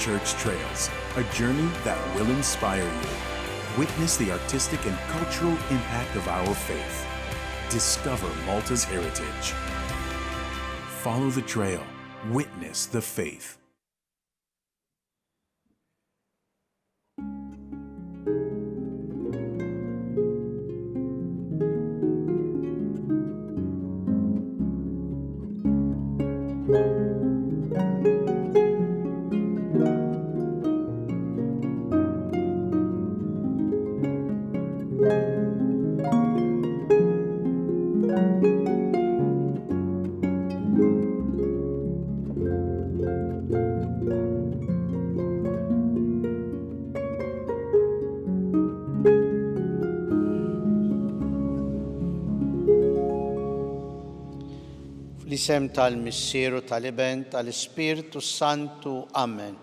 Church Trails, a journey that will inspire you. Witness the artistic and cultural impact of our faith. Discover Malta's heritage. Follow the trail. Witness the faith. L-isem tal-Missieru tal-Iben tal-Ispiritu Santu. Amen.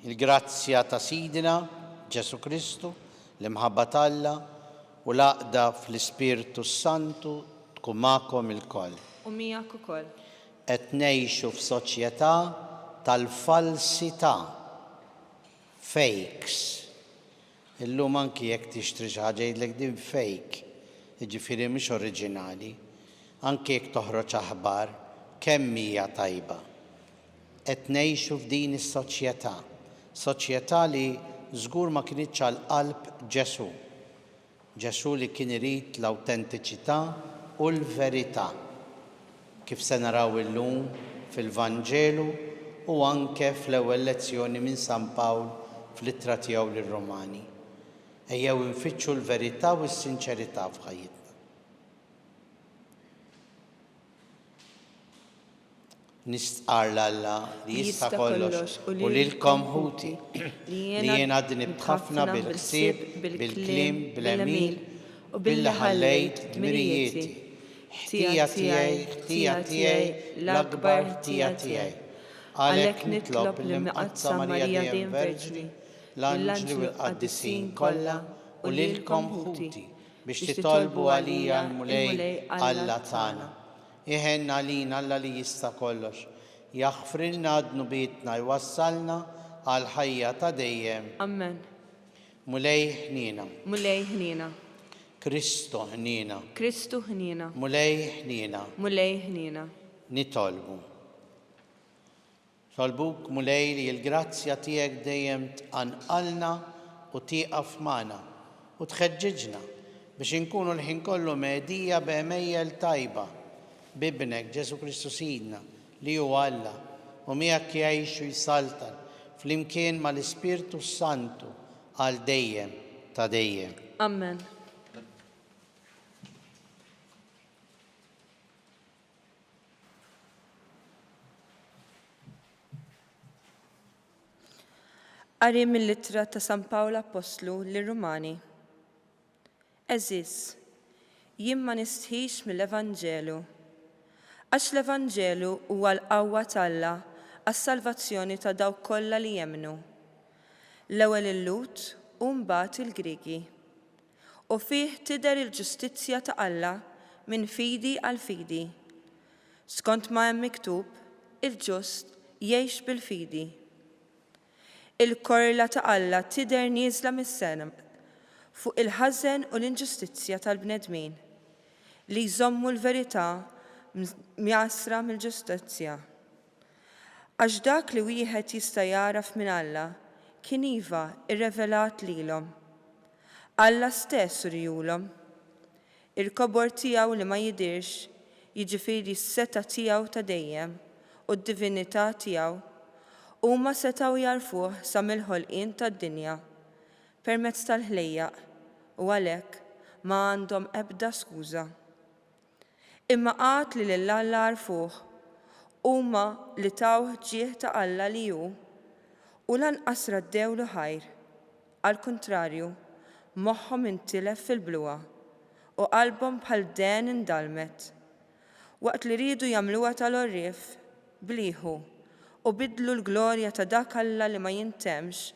Il-grazzja ta' Sidina Ġesu Kristu, l-imħabba t'Alla u l-għaqda fl-Ispiritu Santu tkun magħkom ilkoll. U miegħek ukoll. Qed ngħixu f'soċjetà tal-falsità, fakes. Illum anki jekk tixtri xi ħaġa jgħidlek din fake, jiġifieri mhix oriġinali. Anke jekk toħroġ aħbar kemm hija tajba. Qed ngħixu f'din is-soċjetà, soċjetà li żgur ma kinitx għall-qalb Ġesu. Ġesu li kien irid l-awtentiċità u l-verità. Kif se naraw illum fil-Vanġelu u anke fl-ewwel lezzjoni minn San Pawl fl-ittra tiegħu lir-Rumani. Ejjew infittxu l-verità u s-sinċerità f'ħajjitna. Nistqar l-Alla li jista' kollox u lilkom ħuti li jien għaddi nibħafna bil-ħsieb, bil-kliem, bil-emil u billi ħallejt dmirijieti. Ħtija tiegħi, l-akbar ħtija tiegħi. Għalhekk nitlob l-imqazza Marija dejjem Verġni, l-anġli u l-qaddisin kollha u lilkom ħuti biex titolbu għalija l-mulej Alla tagħna. Iħenna għalina Alla li jista' kollox, jaħfrilna d-nubietna jwassalna għal ħajja ta' dejjem. Amen. Mulej ħnina. Mulej ħnina. Kristu ħnina. Kristu ħnina. Mulej ħnina. Mulej ħnina. Nitolbu. Tolbuk mulej li l-grazzja tiegħek dejjem tqanqalna u tieqaf magħna u tħeġġiġna biex inkunu l-ħin kollu medija b'emejjel tajba b'ibnek Ġesu Kristu Sidna li huwa Alla u miegħek jgħixu jsaltan flimkien mal-Ispiritu Santu għal dejjem ta' dejjem. Amen. Qari mill-ittra ta' San Pawl Apostlu lir-Rumani. Eżis, jien ma nistħix mill-Evanġelu, għax l-Evanġelu huwa l-qawwa t'Alla għas-salvazzjoni ta' dawk kollha li jemmnu. L-ewwel il-Lut u mbagħad il-Griegi. U fih tidher il-ġustizzja ta' Alla minn fidi għal fidi. Skont ma hemm miktub, il-ġust jgħix bil-fidi. Il-korla ta' Alla tidher nieżla mis-sena fuq il-ħażen u l-inġustizzja tal-bnedmin li jżommu l-verità mjasra mill-ġustizzja. Għax dak li wieħed jista' jaraf minn Alla kien iva irrevelat lilhom. Alla stess urjulhom. Il-kobor tiegħu li ma jidirx, jiġifieri s-seta tiegħu ta' dejjem u d-divinità tiegħu huma setgħu jarfuh sa mill-ħolqien tad-dinja permezz tal-ħlejjaq u għalhekk ma għandhom ebda skuża. Imma qatt li lill-Alla għarfuh huma li taw ġieħ ta' Alla li hu u lanqas raddewlu ħajr. Għall-kuntrarju, moħħhom intilef fil-bluwa u qalbhom bħal den indalmet. Waqt li ridu jagħmluha tal-orrif blieħu u bidlu l-glorja ta' dak Alla li ma jintemx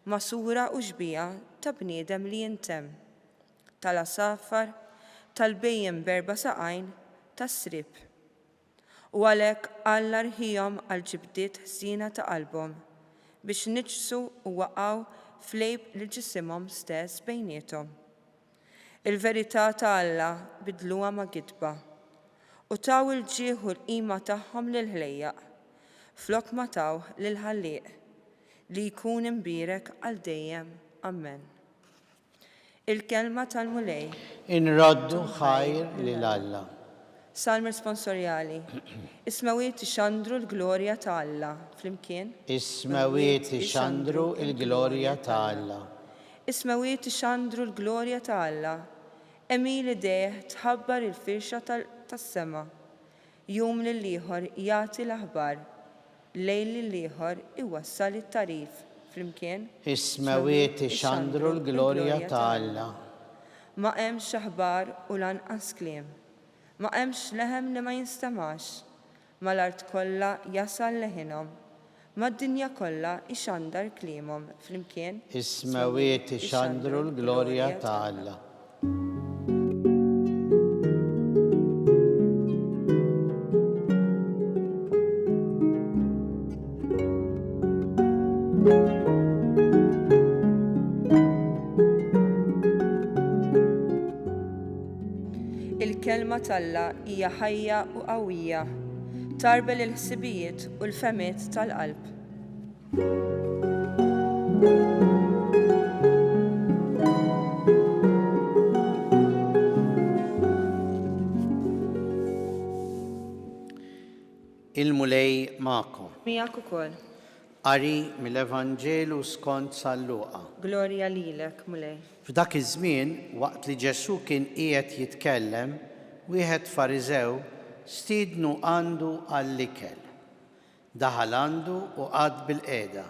ma' sura u xbija ta' bniedem li jintem. Tal-asaffar, tal-bejjem berba saqajn, tas-srib. U għalhekk Alla rħihom għal ġibdiet ħsiena ta' qalbhom biex niġsu u waqgħu flejb li ġisimhom stess bejniethom. Il-verità ta' Alla bidluha ma' gidba u taw il-ġieħ u l-qima tagħhom lil ħlejjaq flok ma taw lil ħallieq li jkun imbierek għal dejjem. Amen. Il-kelma tal-mulej. Inroddu ħajr lil Alla. Salm responsorjali. Ismawiet ixandru l-glorja ta' Alla. Flimkien. Ismawiet ixandru il-glorja ta' Alla. Ismawiet ixandru l-glorja ta' Alla. Emil deħ tħabbar il-firxa tas-sema. Jum lill-ieħor jagħti l-aħbar. Lejl lill-ieħor iwassal it-tarif. Flimkien. Ismawiet ixandru l-glorja ta' Alla. Ma hemmx aħbar u lanqas kliem. Ma hemmx leħem li ma jinstemax. Ma l-art kollha jasal leħinhom. Ma d-dinja kollha ixandar kliemhom. Flimkien. Ismawiet ixandru l-glorja ta' Alla. Il-kelma tal-Alla hija ħajja u qawwija, tarbel il-ħsibijiet u l-femiet tal-qalb. Il-mulej ma'kom. Miegħek ukoll. Qari mill-Evanġelu skont San Luqa. Glorja lilek, mulej. F'dak iż-żmien, waqt li Ġesu kien qiegħed jitkellem, wieħed Fariżew stiednu għandu għall-ikel. Daħal għandu u qgħad bil-qiegħda.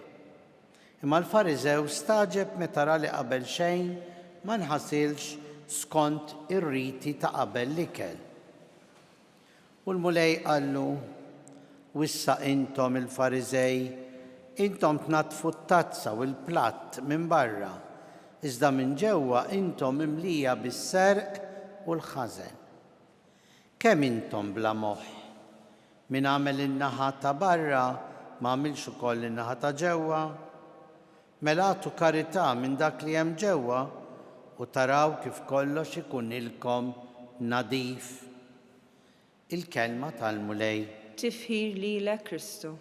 Imma l-Fariżew staġeb meta ra li qabel xejn ma nħassilx skont ir-riti ta' qabel l-ikel. U l-mulej qallu, wissa intom il-Fariżej, intom tnatfu t-tazza u l-platt minn barra, iżda minn ġewwa intom imlija bis-serq u l-ħażen. Kemm intom bla moħħ? Min għamel in-naħa ta' barra ma għamilx ukoll in-naħa ta' ġewwa? Mela għatu karità minn dak li hemm ġewwa u taraw kif kollox ikun ilkom nadif. Il-kelma tal-mulej. Tifħir lilek Kristu.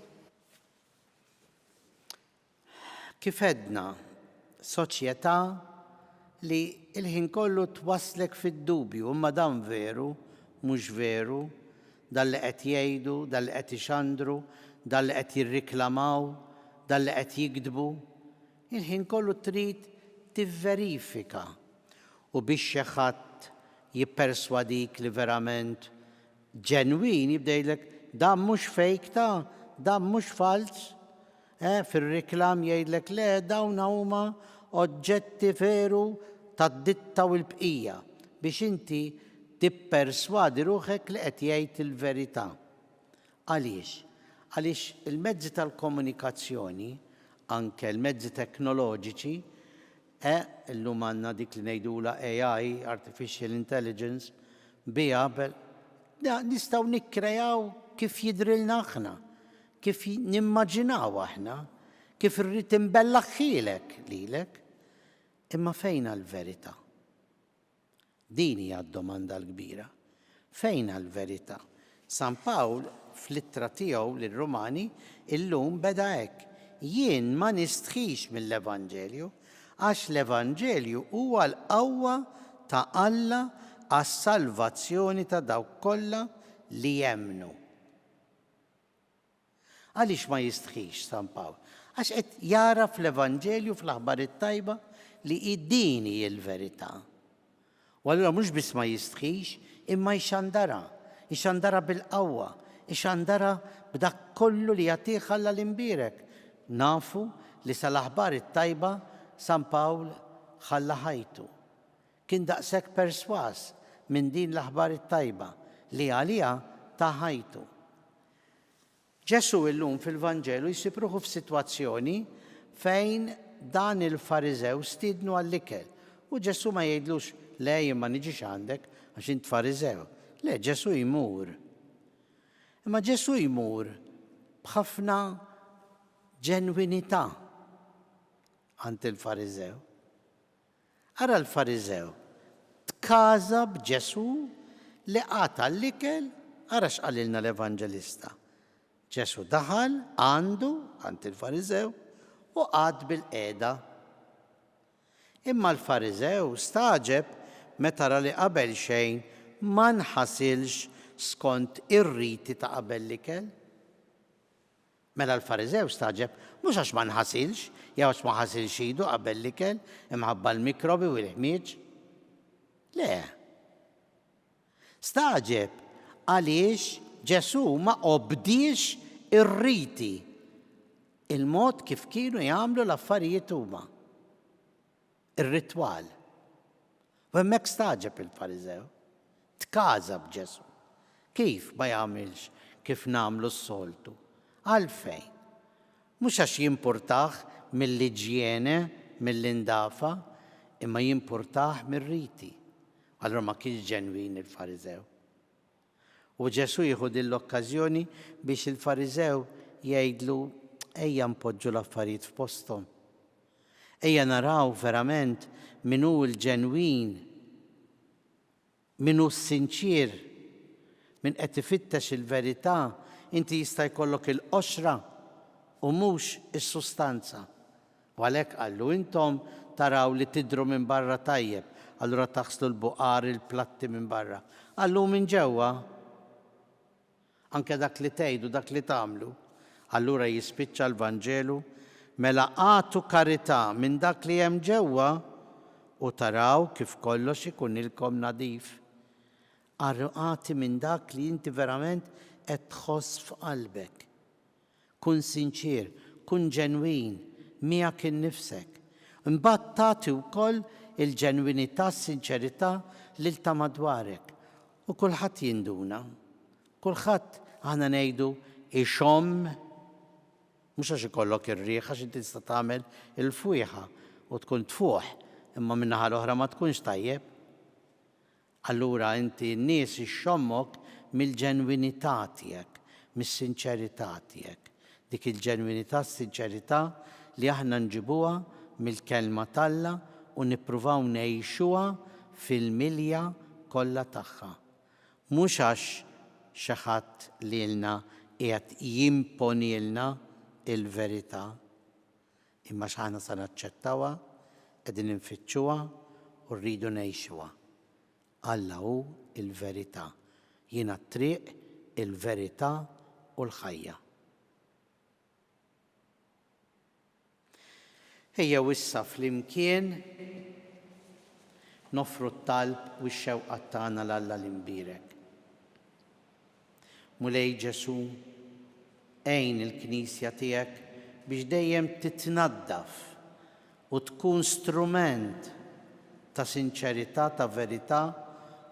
Kif edna, soċjetà li il-ħin kollu twaslek fid-dubju, imma dan veru, mhux veru, dal-li qed jgħidu, dal-li qed ixandru, dal-li qed jirriklamaw, dal-li qed jikdbu. Il-ħin kollu trid tivverifika u biex xi ħadd jipperswadik li verament ġenwin jibdejlek dan mhux fake ta', dan mhux fals. Fir-riklam jgħidlek le dawn huma oġġetti veru tad-ditta u l-bqija biex inti tipperswadi ruħek li qed jgħid il-verità. Għaliex? Għaliex il-mezzi tal-komunikazzjoni, anke l-mezzi teknoloġiċi, illum għandna dik li ngħidula AI, Artificial Intelligence, biha nistgħu nikkreaw kif jidrilna aħna, kif nimmaġinaw aħna, kif irrid imbellaħħilek lilek, imma fejn l-verità? Din hija d-domanda l-kbira. Fejn l-verità? San Pawl fl-ittra tiegħu lir-Rumani illum beda hekk. Jien ma nistħix mill-Evanġelju għax l-Evanġelju huwa l-qawwa ta' Alla għas-salvazzjoni ta' dawk kollha li jemmnu. Għaliex ma jistħix San Pawl? Għax qed jara fl-Evanġelju fl-aħbar it-tajba li id-dini il-verità. U allura mhux biss ma jistħix, imma jxandara bil-qawwa, jxandara b'dak kollu li jagħtih Alla l-imbierek. Nafu li sal-aħbar it-tajba San Pawl ħalla ħajtu. Kien daqshekk perswas minn din l-aħbar it-tajba li għaliha ta' ħajtu. Ġesu illum fil-Vanġelu jsib ruħu f'sitwazzjoni fejn dan il-Fariżew stiednu għall-ikel. U Ġesu ma jgħidlux le jien ma niġix għandek għax int Fariżew. Le, Ġesu jmur. Imma Ġesu jmur b'ħafna ġenwinità għand il-Fariżew. Ara l-Fariżew tkaża b'Ġesu li qata l-ikel, ara x'qalilna l-Evanġelista. Ġesu daħal għandu għand il-Fariżew u qgħad bil-qiegħda. Imma l-Fariżew staġeb meta ra li qabel xejn ma nħasilx skont ir-riti ta' qabel l-ikel. Mela l-Fariżew staġeb mhux għax ma nħasilx, jew għax ma ħasilx idu qabel l-ikel imħabba l-mikrobi u l-ħmieġ. Le. Staġeb għaliex Ġesu ma qobdix ir-riti, il-mod kif kienu jagħmlu l-affarijiet huma. Ir-ritwal. U hemmhekk staġeb il-Fariżew. Tkaża b'Ġesu. Kif ma jagħmilx kif nagħmlu s-soltu? Għalfejn? Mhux għax jimpurtah mill-iġjene, mill-indafa, imma jimpurtah mir-riti. Allura ma kienx ġenwin il-Fariżew. U Ġesu jieħu din l-okkażjoni biex il-Fariżew jgħidlu ejja npoġġu l-affarijiet f'posthom. Ejja naraw verament min hu l-ġenwin, min hu s-sinċier, min qed ifittex il-verità. Inti jista' jkollok il-qoxra u mhux is-sustanza. U għalhekk qallu intom taraw li tidhru minn barra tajjeb, allura taħslu l-buqar il-platti minn barra. Qallu minn ġewwa anke dak li tgħidu, dak li tagħmlu. Allura jispiċċa l-Vanġelu mela għatu karità minn dak li hemm ġewwa u taraw kif kollox ikun ilkom nadif. Għati minn dak li inti verament qed tħoss f'qalbek. Kun sinċir, kun ġenwin, miegħek innifsek. Imbagħad tagħti wkoll il-ġenwinità, s-sinċerità lil ta' madwarek. U kulħadd jinduna. Kulħadd aħna ngħidu ixomm, mhux għax ikollok ir-riħ għax inti tista' tagħmel il-fwieħa u tkun tfuħ, imma min-naħa l-oħra ma tkunx tajjeb. Allura inti n-nies ixommok mill-ġenwinità tiegħek, mis-sinċerità tiegħek. Dik il-ġenwinità, s-sinċerità li aħna nġibuha mill-kelma talla u nippruvaw ngħixuha fil-milja kollha tagħha. Mhux għax xi ħadd lilna qiegħed jimponilna il-verità, imma x'aħna se naċċettawha, qegħdin infittxuha u rridu ngħixuha. Alla hu il-verità. Jiena t-triq, il-verità u l-ħajja. Ejja issa flimkien nofru t-talb u x-xewqa tagħna l-Alla l-imbirek. Mulej Ġesu, għejn il-Knisja tiegħek biex dejjem titnaddaf u tkun strument ta' sinċerità, ta' verità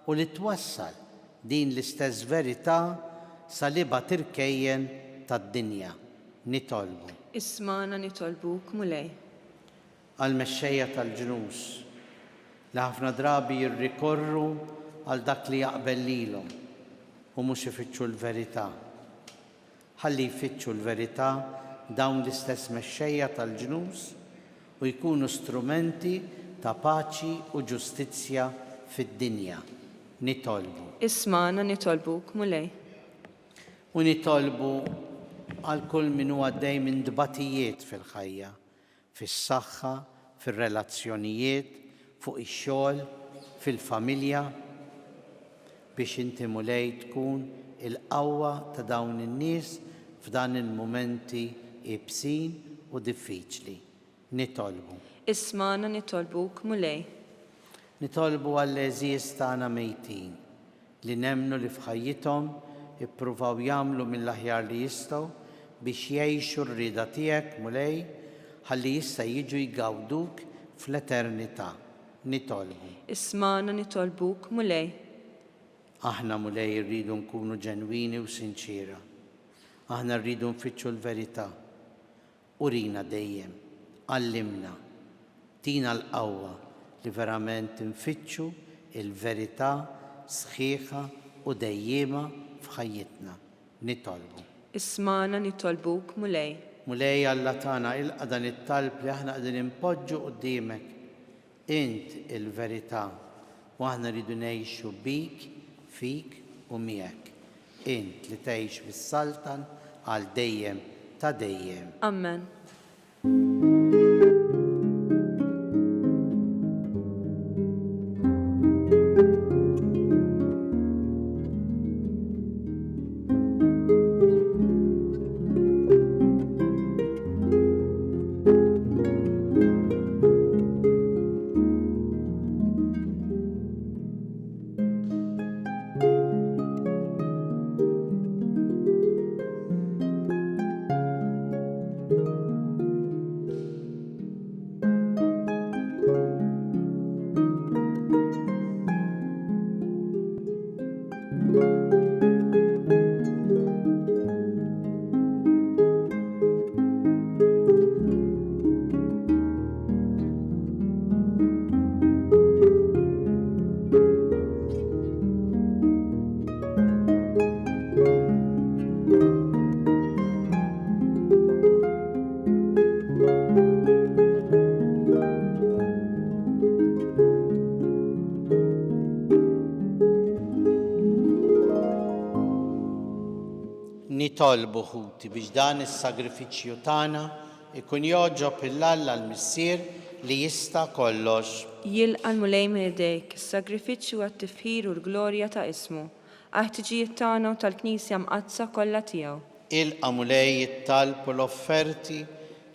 u li twassal din l-istess verità saliba tirkejjen tad-dinja. Nitolbu. Ismana nitolbuk mulej. Għal-mexxejja tal-ġnus li ħafna drabi jirrikorru għal dak li jaqbel lilhom u mhux ifittxu l-verità. Ħalli jfittxu l-verità dawn l-istess mexxejja tal-ġnus u jkunu strumenti ta' paċi u ġustizzja fid-dinja. Nitolbu. Ismana nitolbuk mulej. U nitolbu għal kull min huwa għaddej minn dbatijiet fil-ħajja, fis-saħħa, fir-relazzjonijiet, fuq ix-xogħol, fil-familja, biex inti mulej tkun il-qawwa ta' dawn in-nies f'dan il-mumenti ibsin u diffiċli. Nitolbu. Ismana nitolbuk mulej. Nitolbu għall-eżies tagħna mejtin li nemmnu li f'ħajjithom ippruvaw jagħmlu mill-aħjar li jistgħu biex jgħixu r-rieda tiegħek mulej ħalli issa jiġu jgawduk fl-eternità. Nitolbu. Ismana nitolbuk mulej. Aħna mulej rridu nkunu ġenwini u sinċira. Aħna rridu nfittxu l-verità. Urina dejjem, għallimna, tina l-qawwa li verament nfittxu il-verità sħiħa u dejjema f'ħajjitna. Nitolbu. Ismana nitolbuk mulej. مولاي Alla tagħna ilqa' dan it-talb li aħna qegħdin impoġġu quddiemek. Int il-verità u aħna rridu ngħixu bik, fik u miegħek. Int li tgħix bis-saltan għal dejjem ta' dejjem. Amen. Nitolbu ħuti biex dan is-sagrifiċċju tagħna ikun joġob il-Alla l-Missier li jista' kollox. Jilqa' l-mulej minn idejk, is-sagrifiċċju għat-tifħir u l-glorja ta' ismu, għal-ħtiġijiet tagħna u tal-Knisja mqazza kollha tiegħu. Ilqa' mulej it-talb u l-offerti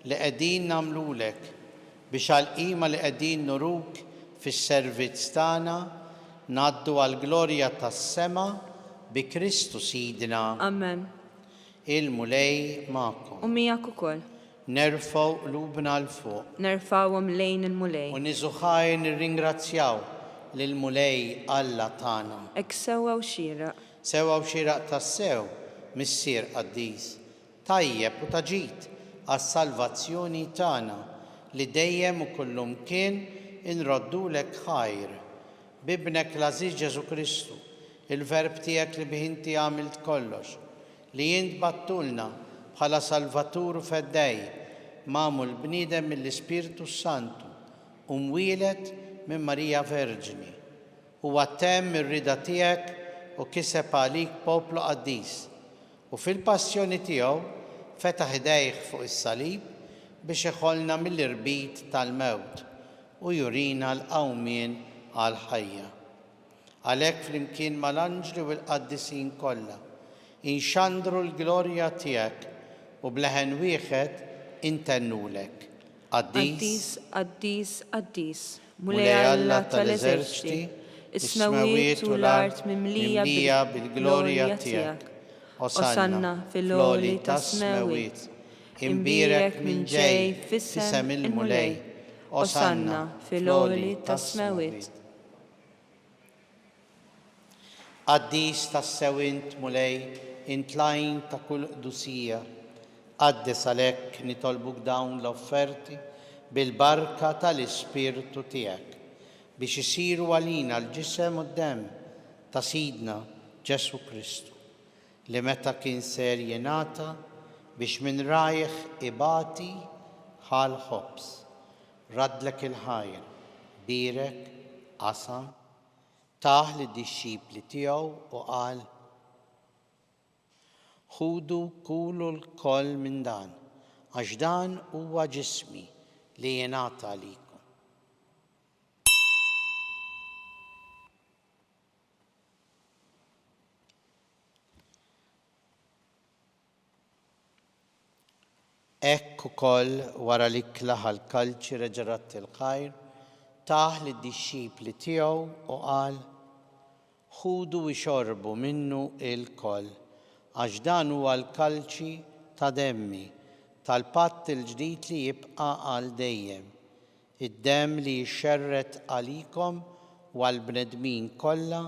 li qegħdin nagħmlulek biex għall-qima li qegħdin nuruk fis-servizz tagħna ngħaddu għall-glorja tas-sema bi Kristu Sidna. Amen. Il-mulej magħkom. U miegħek ukoll. Nerfgħu qlubna l fuq. Nerfawhom lejn il-mulej. U niżuħaj nirringrazzjaw lill-mulej Alla tagħna. Hekk sewwa u xieraq. Sewwa u xieraq tas-sew missier Qaddis. Tajjeb u taġid għas-salvazzjoni tagħna li dejjem u kullumkien inroddulek ħajr. Bibnek l-Aziz Ġesu Kristu, il-verb tiegħek li bih inti għamilt kollox, li jint battulna bħala Salvatur u feddej, magħmul bniedem mill-Ispirtu Santu u mwieled minn Marija Verġini. Huwa temm ir-rida tiegħek u kiseb għalik poplu qaddis. U fil-passjoni tiegħu fetaħ idejh fuq is-salib biex iħollna mill-irbit tal-mewt u jurina l-qawmien għal-ħajja. Għalhekk flimkien mal-anġli u l-qaddisin kollha inxandru l-glorja tiegħek u bleħen wieħed intennulek. Qaddis, qaddis, qaddis, mulej Alla tal-eżerċiti, is-smawiet u l-art mimlija bil-glorja tiegħek. Osanna fil-għoli tas-smawiet, imbierek minn ġej fis-sem il-mulej. Osanna fil-għoli tas-smawiet. Qaddis tas-sewint mulej intlajn ta' kull qdusija. Qaddes għalhekk nitolbuk dawn l-offerti bil-barka tal-Ispirtu tiegħek biex isiru għalina l-ġisem u d-demm ta' Sidna Ġesu Kristu li meta kien ser jingħata biex minn rajħ ibati ħal ħobs. Radlek il-ħajr, birek, qasam, taħ li d-dixxipli tiegħu u qal: ħudu kulu l-koll minn dan, għax dan huwa ġismi li jingħata għalikom. Hekk ukoll wara li klaħ l-kalċi reġarat il-ħajr, taħ li d-dixxipli tiegħu u qal: ħudu ixorbu minnu il-koll, għax dan huwa l-kalċi ta' demmi tal-patt il-ġdid li jibqa' għal dejjem, id-demm li jxerret għalikom u għall-bnedmin kollha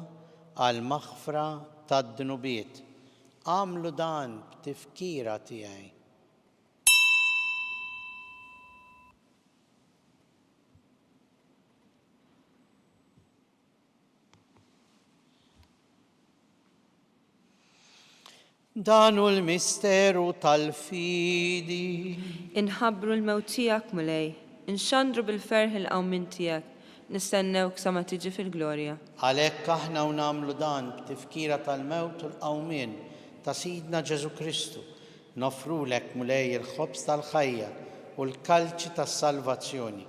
għal maħfra tad-dnubiet. Għamlu dan b'tifkira tiegħi. Danu l-misteru tal-fidi. Inħabbru l-mewt tiegħek mulej, inxandru bil-ferħ il-qawmin tiegħek, nistennewk sa ma tiġi fil-glorja. Għalhekk aħna u nagħmlu dan b'tifkira tal-mewt u l-qawmien ta' Sidna Ġesu Kristu. Nofrulek mulej il-ħobż tal-ħajja u l-kalċi tas-salvazzjoni.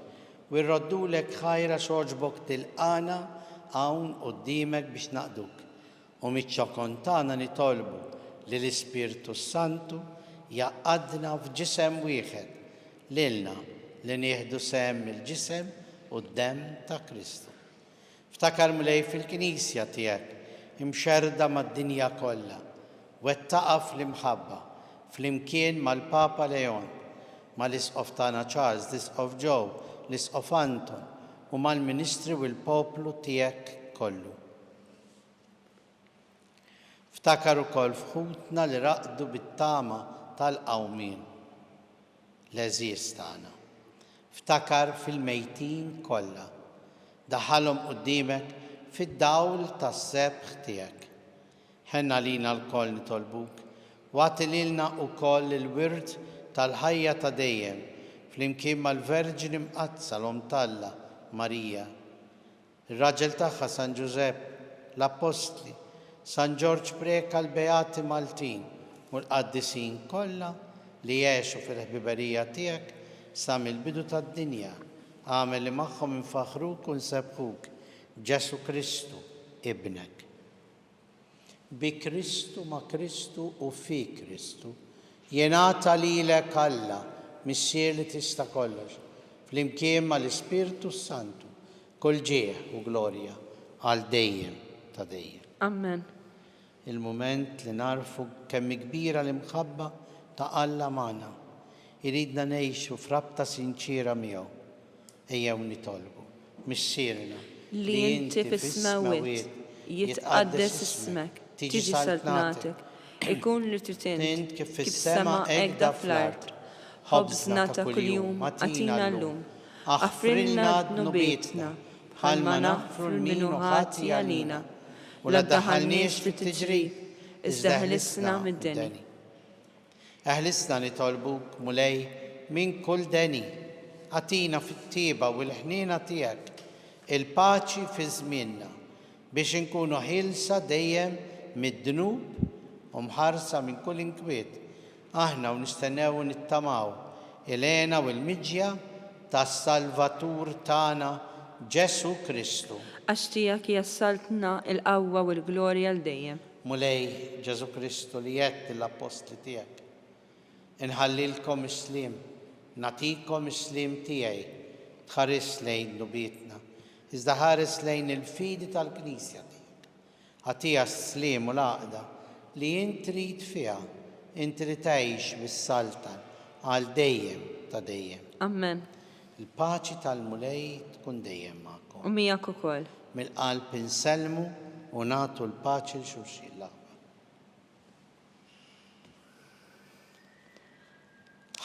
U rroddulek ħajra xoġbok tilqana hawn quddiemek biex naqduk. U miċ-ċokontana nitolbu li l-Ispirtu Santu jaqadna f'ġisem wieħed lilna li nieħdu sehem il-ġisem u d-demm ta' Kristu. Ftakar mulej fil-Knisja tiegħek imxerda mad-dinja kollha, wettaqa fl-imħabba flimkien mal-Papa Leon, mal-Isqof tagħna Charles, l-Isqof Joe, l-Isqof Anton u mal-Ministri u l-poplu tiegħek kollu. Ftakar ukoll fħutna li raqdu bit-tama tal-qawmien l-eżiż tagħna. Ftakar fil-mejtin kollha, daħħalhom quddiemek fid-dawl tas-sebħ tiegħek. Ħenna lina l-koll nitolbuk, wagħti lilna wkoll il-wird tal-ħajja ta' dejjem flimkien mal-Verġini Mqazza l-Om Talla Marija, ir-raġel tagħha San Giuseppe, l-Apostli, San George Preka l-Beati Maltin u l-qaddisin kollha li jgħixu fil-ħbiberija tiegħek sa mill-bidu tad-dinja. Għamel li magħhom infaħruk u nsebħuk Ġesu Kristu, ibnek. Bi Kristu, ma' Kristu u fi Kristu jingħata lilek Alla missier li tista' kollox, flimkien mal-Ispirtu Santu, kull ġieħ u glorja għal dejjem ta' dejjem. Amen. Il-mument li narfu kemm kbira l-imħabba ta' Alla magħna. Iridna ngħixu f'rabta sinċira miegħu. Ejjew nitolbu missierna li inti fis-smawiet jitqaddes ismek, tiġi saltnatek, ikun li trid kif fis-sema hekk fl-art. ħobżna ta' kuljum atina llum, aħfrilna dnubietna bħalma naħfru l-minu ħati għalina, u la ddaħħalniex fit-tiġrib, iżda ħlisna mid-deni. Eħlisna nitolbuk mulej minn kull deni, għatina fit-tieba u l-ħniena tiegħek il-paċi fi żmienna biex inkunu ħilsa dejjem mid-dnub u mħarsa minn kull inkwiet. Aħna u nistennew u nittamaw il-għena u l-miġja tas-Salvatur tagħna Ġesu Kristu. Għax tiegħek jassaltna il-qawwa u l-glorja l dejjem. Mulej Ġesu Kristu li jett l-apostli tiegħek. Inħallilkom islim, natikom islim tiegħi, tħares lejn nubietna, iżda ħares lejn il-fidi tal-Knisja tiegħek. Għatija s-slim u l-għaqda li inti trid fiha, inti li tgħix bis-saltan għal dejjem ta' dejjem. Amen. Il-paċi tal-mulej tkun dejjem magħkom. U miegħek ukoll. Mill-qalb inselmu u nagħtu l-paċi l xulxin.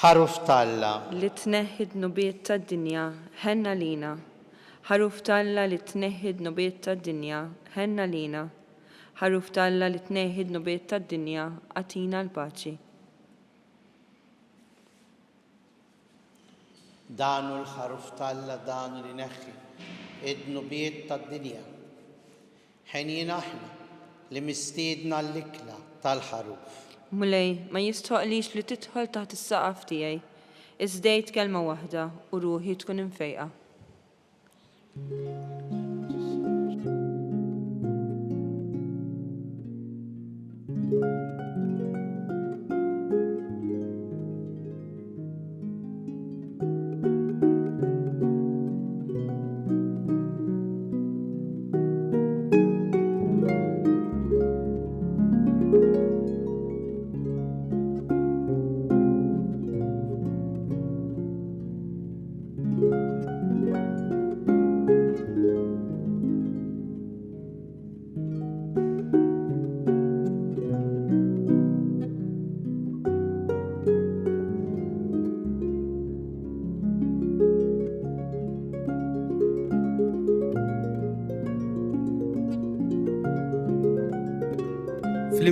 Ħaruf Talla li tneħħid nubiet tad-dinja ħenna lina. Ħaruf Talla li tneħħid nubiet tad-dinja ħenna lina. Ħaruf Talla li tneħħid nubiet tad-dinja għatina l-paċi. Danu l-ħaruf Talla danu li neħħi id-nubiet tad-dinja. Ħenjin aħna li mistiedna l-ikla tal-ħaruf. Mulej, ma jistoqlix li tidħol taħt is-saqaf tiegħi. Iżdejt kelma waħda u ruħi tkun imfejqa.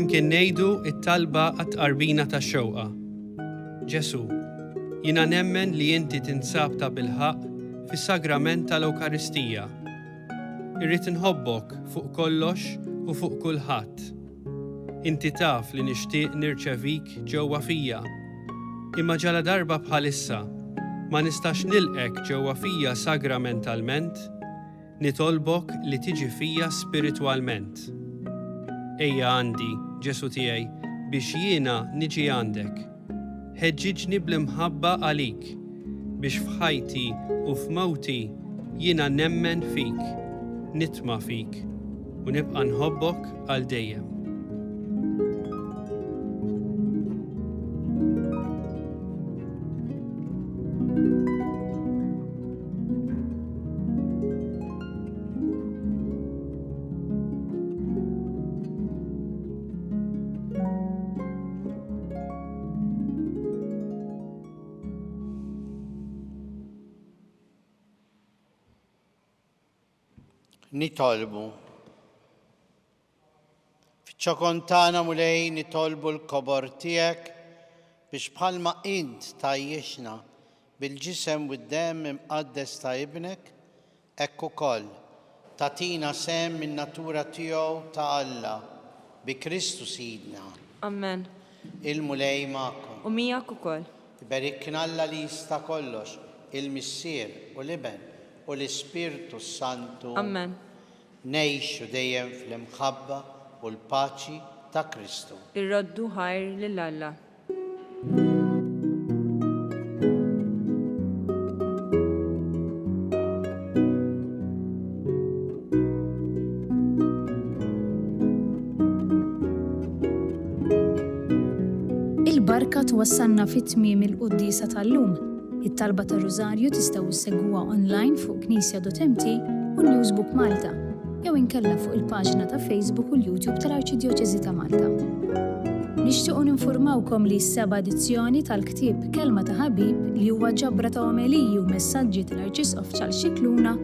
flimkien ngħidu it-talba għat-qarbina tax-xewqa. Ġesu, jiena nemmen li inti tinsab ta' bilħaq fis-sagrament tal-Ewkaristija. Irrid inħobbok fuq kollox u fuq kulħadd. Inti taf li nixtieq nirċevik ġewwa fija. Imma ġala darba bħalissa ma nistax nilqek ġewwa fija sagramentalment, nitolbok li tiġi fija spiritwalment. Ejja għandi, Ġesu tiegħi, biex jiena niġi għandek. Ħeġġiġni bl-imħabba għalik, biex f'ħajti u f'mawti jiena nemmen fik, nitma fik, u nibqa' nħobbok għal dejjem. Nitolbu. Fiċ-ċokontana mulej nitolbu l-kobor tiegħek biex bħalma int tajjixna bil-ġisem u d-dem imqaddes ta' ibnek, hekk ukoll tatina sem min natura tiegħu ta' Alla bi Kristu Sidna. Amen. Il-mulej magħkom. U miegħek ukoll. Iberikna Alla li jista' kollox, il-Missier u l-Iben u l-Ispirtu Santu. Amen. Nejxu dejjem fl-imħabba u l-paċi ta' Kristu. Irroddu ħajr lil Alla. Il-barka twassalna fit-tmiem il-qudiesa tal-lum. It-talba tar-Rużarju tistgħu issegwuha online fuq knisja.mt u Newsbook Malta, jew inkella fuq il-paġna ta' Facebook u l-YouTube tal-Arċidjoċeżi ta' Malta. Nixtiequ ninfurmawkom li s-seba' edizzjoni tal-ktieb Kelma ta' Ħabib li huwa ġabra ta' omeliji u messaġġi tal-Arċisqof Ċarles Scicluna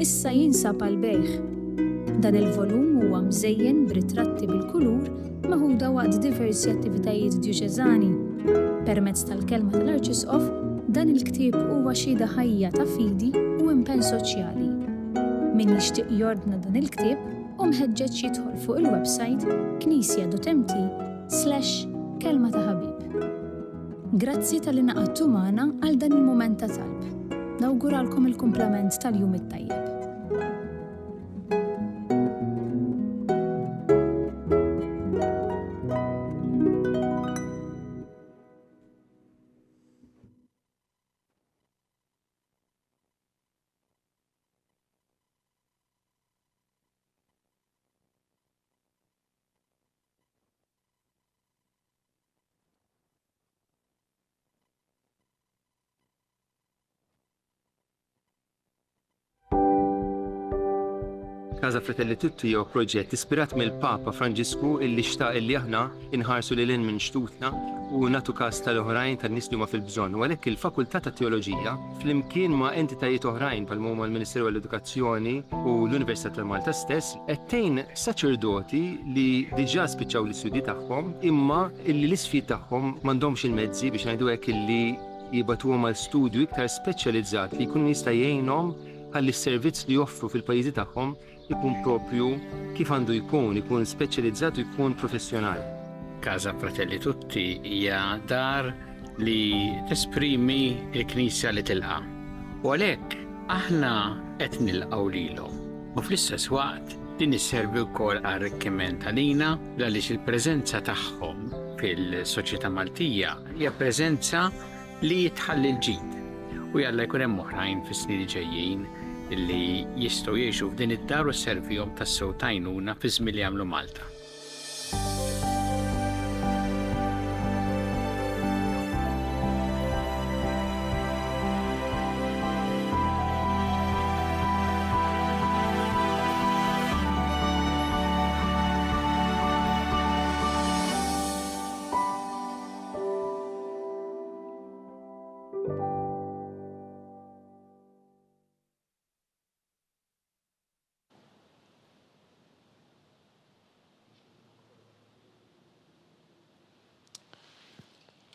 issa jinsab għal bejħ. Dan il-volum huwa mżejjen b'ritratti bil-kulur maħuda waqt diversi attivitajiet djuċeżani. Permezz tal-kelma tal-Arċisqof, dan il-ktieb huwa xhieda ħajja ta' fidi u impenn soċjali. Min jixtieq jordna dan il-ktieb u mħeġġeġ jidħol fuq il-website knisja.mt/kelma ta' ħabib. Grazzi tal-li naqadtu magħna għal dan il-mument ta' talb. Nawguralkom il-kumplament tal-jum it-tajjeb. Casa Fratelli Tutti jew proġett ispirat mill-Papa Franġisku illi xtaq illi aħna inħarsu lil minn xtutna u nagħtu każ tal-oħrajn tan-nies li huma fil-bżonn. U għalhekk il-Fakultà ta' Teoloġija flimkien ma' entitajiet oħrajn bħal huma l-Ministeru għall-Edukazzjoni u l-Università ta' Malta stess qed tgħin saċerdoti li diġà spiċċaw l-istudji tagħhom imma illi l-isfid tagħhom m'għandhomx il-mezzi biex ngħidu hekk illi jibatuhom għal studju iktar speċjalizzat li jkun jista' jgħinhom ħalli s-servizz li joffru fil-pajjiżi tagħhom ikun propju kif għandu ikun speċjalizzat u jkun professjonali. Casa Fratelli Tutti hija dar li tesprimi l-Knisja li tilqa'. U għalhekk aħna qed nilqgħu lilhom. U fl-istess waqt din isservi wkoll għar-arricchiment għalina għaliex il-preżenza tagħhom fil-soċjetà Maltija hija preżenza li tħalli l-ġid. U jalla jkun hemm oħrajn fis-snin ġejjin illi jistgħu jgħixu f'din id-dar u sservihom tas-sew tajnuna fi żmien li jagħmlu Malta.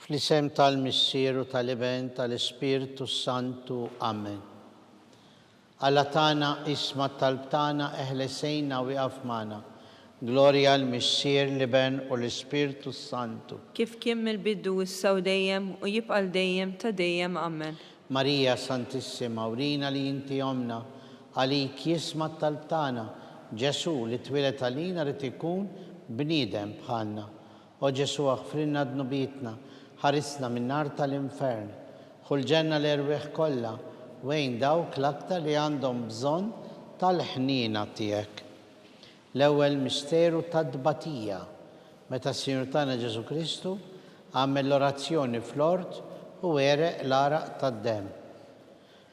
Fl-isem tal-Missieru tal-Iben tal-Ispirtu Santu. Amen. Alla tana isma tal-btana eħlesejna u għafmana. Gloria al-Missier l-Iben u l-Ispirtu Santu. Kif kien mill-bidu issa u dejjem u jibqa' dejjem ta' dejjem. Amen. Marija Santissima, urina li inti omna, għalik jisma tal-btana, Ġesu li twilet għalina rrid ikun bniedem bħalna. O Ġesu aħfrinna dnubitna, ħarisna minn nar tal-infern, ħulġenna l-erweħ kollha, wejn dawk l-aktar li għandhom bżonn tal-ħnina tiegħek. L-ewwel misteru tad-dbatija, meta s-Sinjur tagħna Ġesu Kristu għamel l-orazzjoni fl-ort u għereq l-araq tad-dem.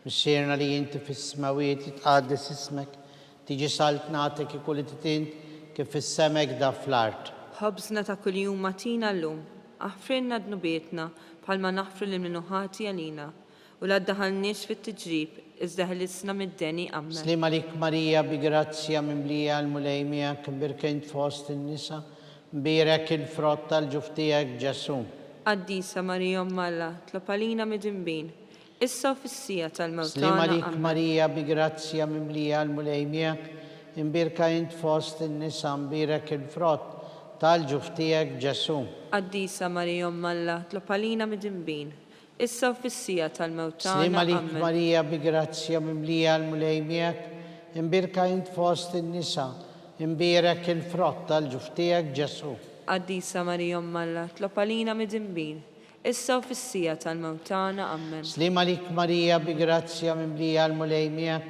Missierna li inti fis-smawiet jitqaddes ismek, tiġi saltnatek ikun tint kif fis-semek da fl-art. Ħobżna ta' kuljum matina llum, aħfrinna dnubietna bħalma naħfru lil minuħati għalina u la ddaħalniex fit-tiġrib iżda ħlisna mid-deni. Amen. Slima lik Marija bi grazzja mimlija l-mulejmija kbirkent fost in-nisa, mbirek il-frott tal-ġuftijek Ġesu. Qaddisa Marija Alla, tlob għalina mid-inbin, issa u fis-sija tal-mewt Slima tagħna. lik Marija bi grazzja mimlija l-mulejmija, imbirkent fost in-nisa, mbirek il-frott tal-ġuftijek Ġesu. Qaddisa Marija Alla, tlob għalina mid-inbin, issa u fis-sija tal-mewt Slima tagħna. lik Amen. Marija bi grazzja mimlija l-mulejmijak, imbirkent fost in-nisa, imbirek il-frott tal-ġuftijek Ġesu. Qaddisa Marija Alla, tlob għalina mid-inbin, issa u fis-sija tal-mewt tagħna. Amen. Slima lik Marija bi grazzja mimlija l-mulejmijak,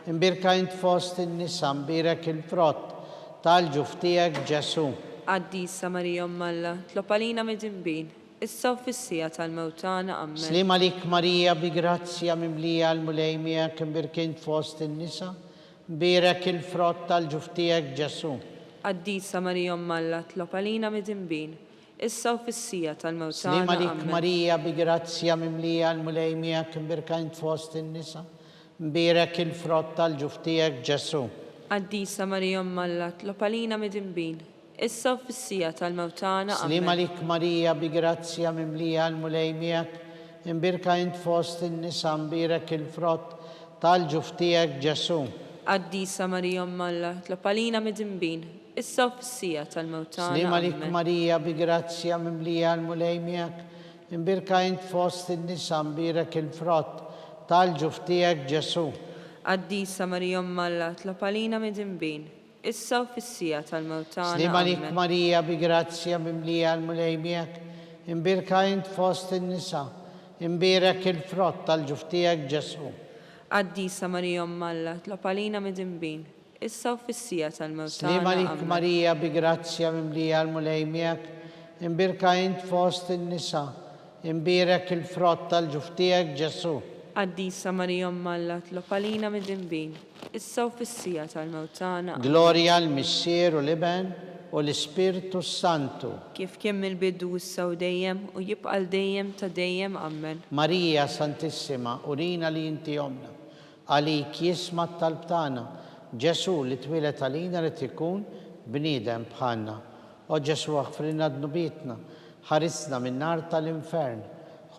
imbirkent fost in-nisa, imbirek il-frott tal-ġuftijek Ġesu. Qaddisa Marija Alla, tlob għalina mid-inbin, issa u fis-sija tal-mewt tagħna. Amen. Slima lik Marija bi grazzja mimlija l-mulejmijak, imbirkent fost in-nisa, imbirek il-frott tal-ġuftijek Ġesu. Qaddisa Marija Alla, tlob għalina mid-inbin, issa u fis-sija tal-mewt Slima tagħna. lik Amen. Marija bi grazzja mimlija l-mulejmijak, imbirkent fost in-nisa, imbirek il-frott tal-ġuftijek Ġesu. Qaddisa Marija Alla, tlob għalina mid-inbin, issa u fis-sija tal-mewt tagħna. Slima Amen. lik Marija bi grazzja mimlija l-mulejmijak, imbirkent fost in-nisa, imbirek il-frott tal-ġuftijek Ġesu. Qaddisa Marija Alla, tlob għalina mid-inbin, issa u fis-sija tal-mewt tagħna. Slima lik Amen. Marija bi grazzja mimlija l-mulejmijak, imbirkent fost in-nisa, imbirek il-frott tal-ġuftijek Ġesu. Qaddisa Marija Alla, tlob għalina mid-inbin, issa u fis-sija tal-mewt tagħna. Slima lik Amen. Marija bi grazzja mimlija l-mulejmijak, imbirkent fost in-nisa, imbirek il-frott tal-ġuftijek Ġesu. Qaddisa Marija Alla, tlob għalina mid-inbin, issa u fis-sija tal-mewt Slima tagħna. lik Amen. Marija bi grazzja mimlija l-mulejmijak, imbirkent fost in-nisa, imbirek il-frott tal-ġuftijek Ġesu. Qaddisa Marija Alla, tlob għalina mid-inbin, issa u fis-sija tal-mewt tagħna. Gloria al-Missier u l-Iben u l-Ispirtu Santu. Kif kien mill-bidu issa u dejjem u jibqa' dejjem ta' dejjem. Amen. Marija Santissima, urina li inti omna, għalik jisma tal-btana, Ġesu li twilet għalina rrid ikun bniedem bħalna. O Ġesu aħfrinna dnubitna, ħarisna minn nar tal-infern,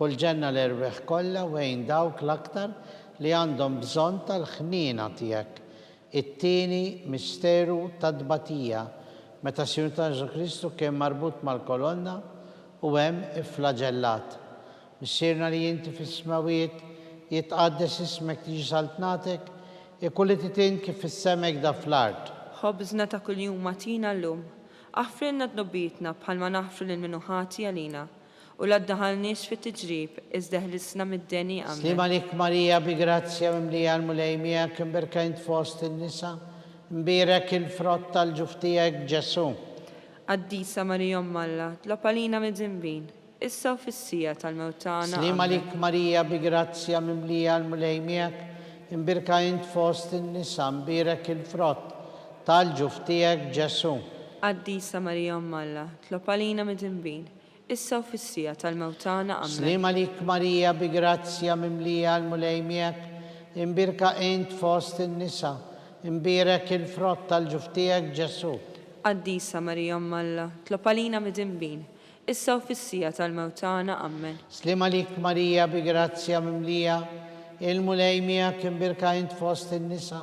ħulġenna l-erweħ kollha wejn dawk l-aktar li għandhom bżonn tal-ħnina tiegħek. It-tieni misteru tad-dbatija, meta s-Sinjur tagħna Ġesu Kristu kien marbut mal-kolonna u hemm ifflaġellat. Missierna li inti fis-smawiet jitqaddes ismek, tiġi saltnatek, ikun tint kif fis-semek da fl-art. Ħobżna ta' kuljum matina llum, aħfrinna dnubietna bħalma naħfru lil minuħati għalina u la ddaħalniex fit-tiġrib iżda ħlisna mid-deni. Amen. Slima lik Marija bi grazzja mimlija l-mulejmijak, imbirkent fost in-nisa, imbirek il-frott tal-ġuftijek Ġesu. Qaddisa Marija Alla, tlob għalina mid-inbin, issa u fis-sija tal-mewt tagħna. Slima Amen. lik Marija bi grazzja mimlija l-mulejmijak, imbirkent fost in-nisa, imbirek il-frott tal-ġuftijek Ġesu. Qaddisa Marija Alla, tlob għalina mid-inbin, issa u fis-sija tal-mewt tagħna. Amen. Slima lik Marija bi grazzja mimlija l-mulejmijak, imbirkent fost in-nisa, imbirek il-frott tal-ġuftijek Ġesu. Qaddisa Marija Alla, tlob għalina mid-inbin, issa u fis-sija tal-mewt tagħna. Amen. Slima lik Marija bi grazzja mimlija, il-mulej miegħek imbirka int fost in-nisa,